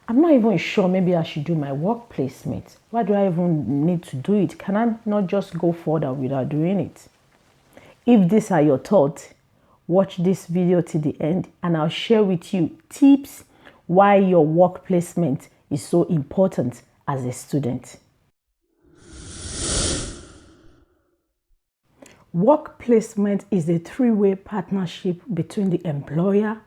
I'm not even sure, maybe I should do my work placement. Why do I even need to do it? Can I not just go further without doing it? If these are your thoughts, watch this video to the end and I'll share with you tips why your work placement is so important as a student. Work placement is a three-way partnership between the employer,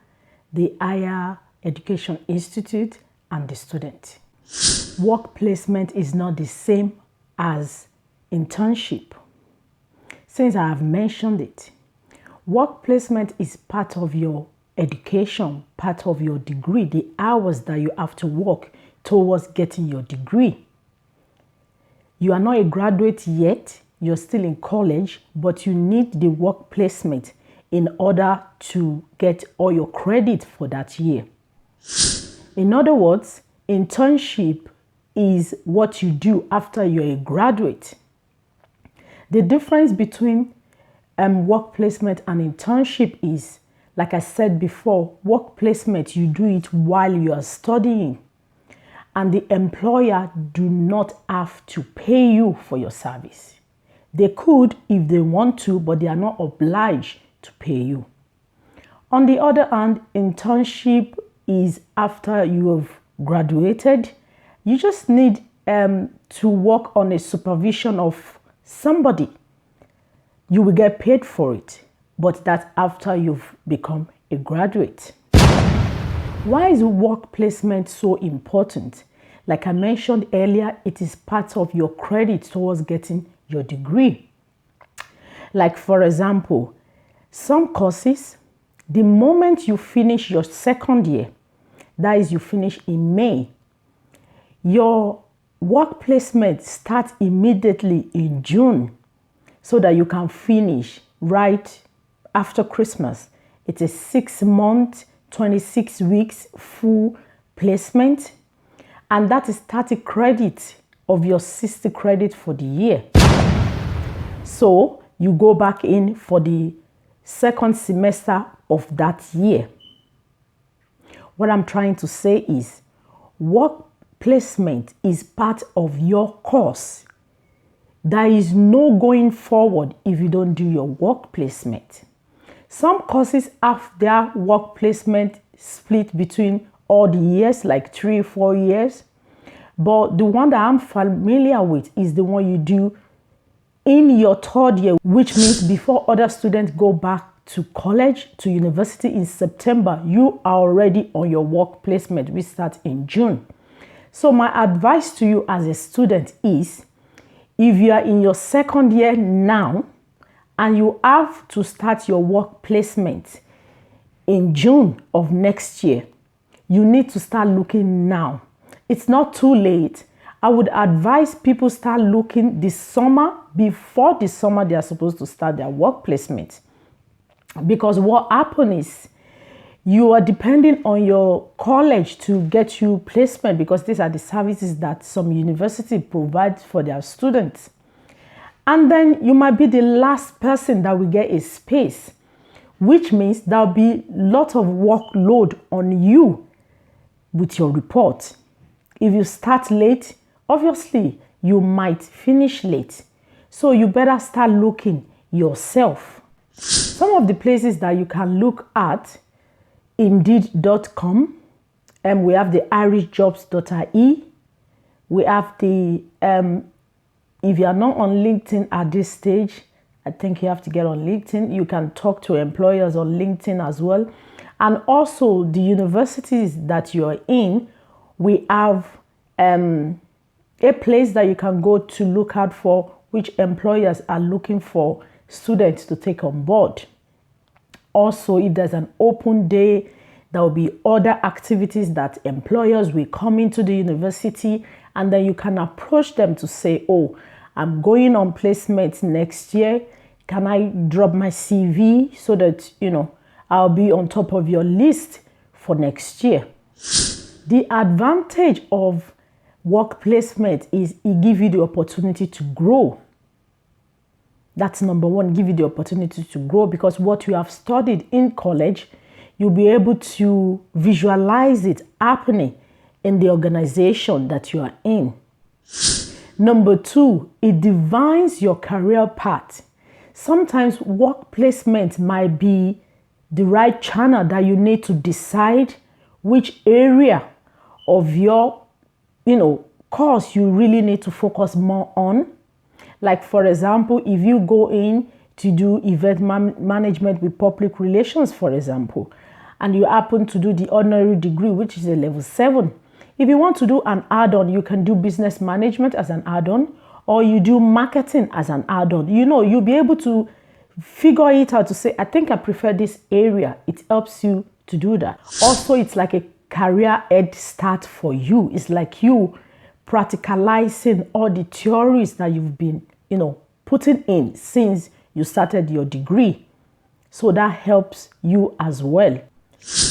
the higher education institute, and the student. Work placement is not the same as internship. Since I have mentioned it, work placement is part of your education, part of your degree, the hours that you have to work towards getting your degree. You are not a graduate yet, you're still in college, but you need the work placement in order to get all your credit for that year. In other words, internship is what you do after you're a graduate. The difference between work placement and internship is, like I said before, work placement, you do it while you are studying. And the employer do not have to pay you for your service. They could if they want to, but they are not obliged to pay you. On the other hand, internship is after you have graduated. You just need to work on a supervision of somebody. You will get paid for it, but that's after you've become a graduate. Why is work placement so important? Like I mentioned earlier, it is part of your credit towards getting your degree. Like for example, some courses, the moment you finish your second year, that is you finish in May, your work placement starts immediately in June so that you can finish right after Christmas. It's a 6-month, 26 weeks full placement, and that is 30 credit of your 60 credit for the year. So you go back in for the second semester of that year. What I'm trying to say is work placement is part of your course. There is no going forward if you don't do your work placement. Some courses have their work placement split between all the years, like 3-4 years. But the one that I'm familiar with is the one you do in your third year, which means before other students go back to college, to university in September, you are already on your work placement, which starts in June. So my advice to you as a student is, if you are in your second year now and you have to start your work placement in June of next year, you need to start looking now. It's not too late. I would advise people start looking this summer, before the summer they are supposed to start their work placement. Because what happens is you are depending on your college to get you placement, because these are the services that some university provide for their students. And then you might be the last person that will get a space, which means there'll be a lot of workload on you with your report. If you start late, obviously you might finish late. So you better start looking yourself. Some of the places that you can look at, indeed.com, and we have the irishjobs.ie. We have the, if you are not on LinkedIn at this stage, I think you have to get on LinkedIn. You can talk to employers on LinkedIn as well. And also the universities that you're in, we have a place that you can go to look out for which employers are looking for students to take on board. Also, if there's an open day, there will be other activities that employers will come into the university, and then you can approach them to say, oh, I'm going on placement next year. Can I drop my CV so that, I'll be on top of your list for next year? The advantage of work placement is it gives you the opportunity to grow. That's number one, give you the opportunity to grow, because what you have studied in college, you'll be able to visualize it happening in the organization that you are in. Number 2, it defines your career path. Sometimes work placement might be the right channel that you need to decide which area of your, course you really need to focus more on. Like, for example, if you go in to do event management with public relations, for example, and you happen to do the honorary degree, which is a level 7, if you want to do an add-on, you can do business management as an add-on, or you do marketing as an add-on. You'll be able to figure it out to say, I think I prefer this area. It helps you to do that. Also, it's like a career head start for you. It's like you practicalizing all the theories that you've been, putting in since you started your degree. So that helps you as well.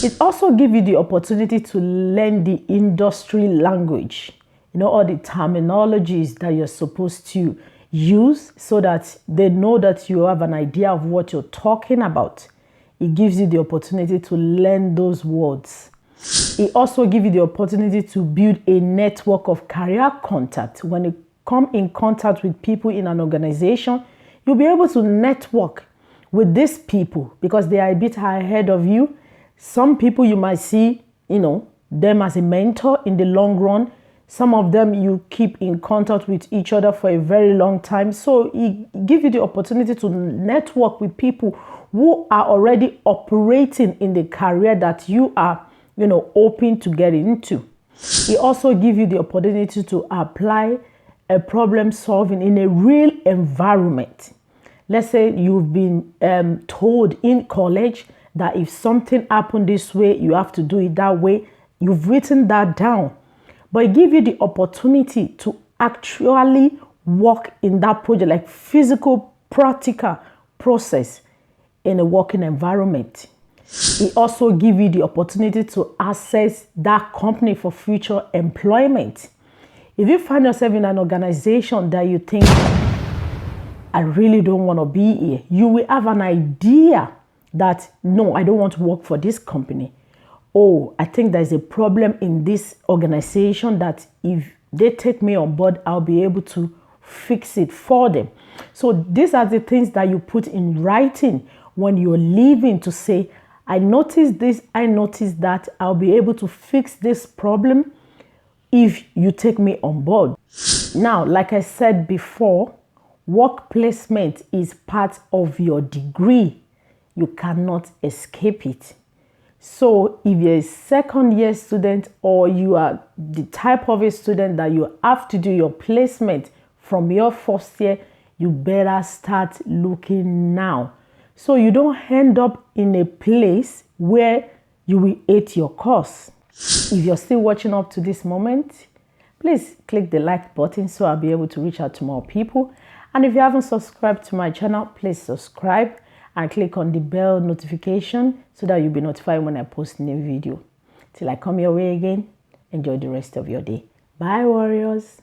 It also gives you the opportunity to learn the industry language, all the terminologies that you're supposed to use so that they know that you have an idea of what you're talking about. It gives you the opportunity to learn those words. It also gives you the opportunity to build a network of career contact. When you come in contact with people in an organization, you'll be able to network with these people because they are a bit ahead of you. Some people you might see, them as a mentor in the long run. Some of them you keep in contact with each other for a very long time. So it gives you the opportunity to network with people who are already operating in the career that you are, hoping to get into. It also gives you the opportunity to apply a problem solving in a real environment. Let's say you've been told in college that if something happened this way, you have to do it that way. You've written that down. But it gives you the opportunity to actually work in that project, like physical, practical process in a working environment. It also gives you the opportunity to access that company for future employment. If you find yourself in an organization that you think, I really don't want to be here, you will have an idea that, no, I don't want to work for this company. Oh, I think there's a problem in this organization that if they take me on board, I'll be able to fix it for them. So these are the things that you put in writing when you're leaving to say, I noticed this, I noticed that, I'll be able to fix this problem if you take me on board. Now, like I said before, work placement is part of your degree. You cannot escape it. So if you're a second year student or you are the type of a student that you have to do your placement from your first year, you better start looking now. So you don't end up in a place where you will hate your course. If you're still watching up to this moment, please click the like button so I'll be able to reach out to more people. And if you haven't subscribed to my channel, please subscribe and click on the bell notification so that you'll be notified when I post a new video. Till I come your way again, enjoy the rest of your day. Bye, warriors.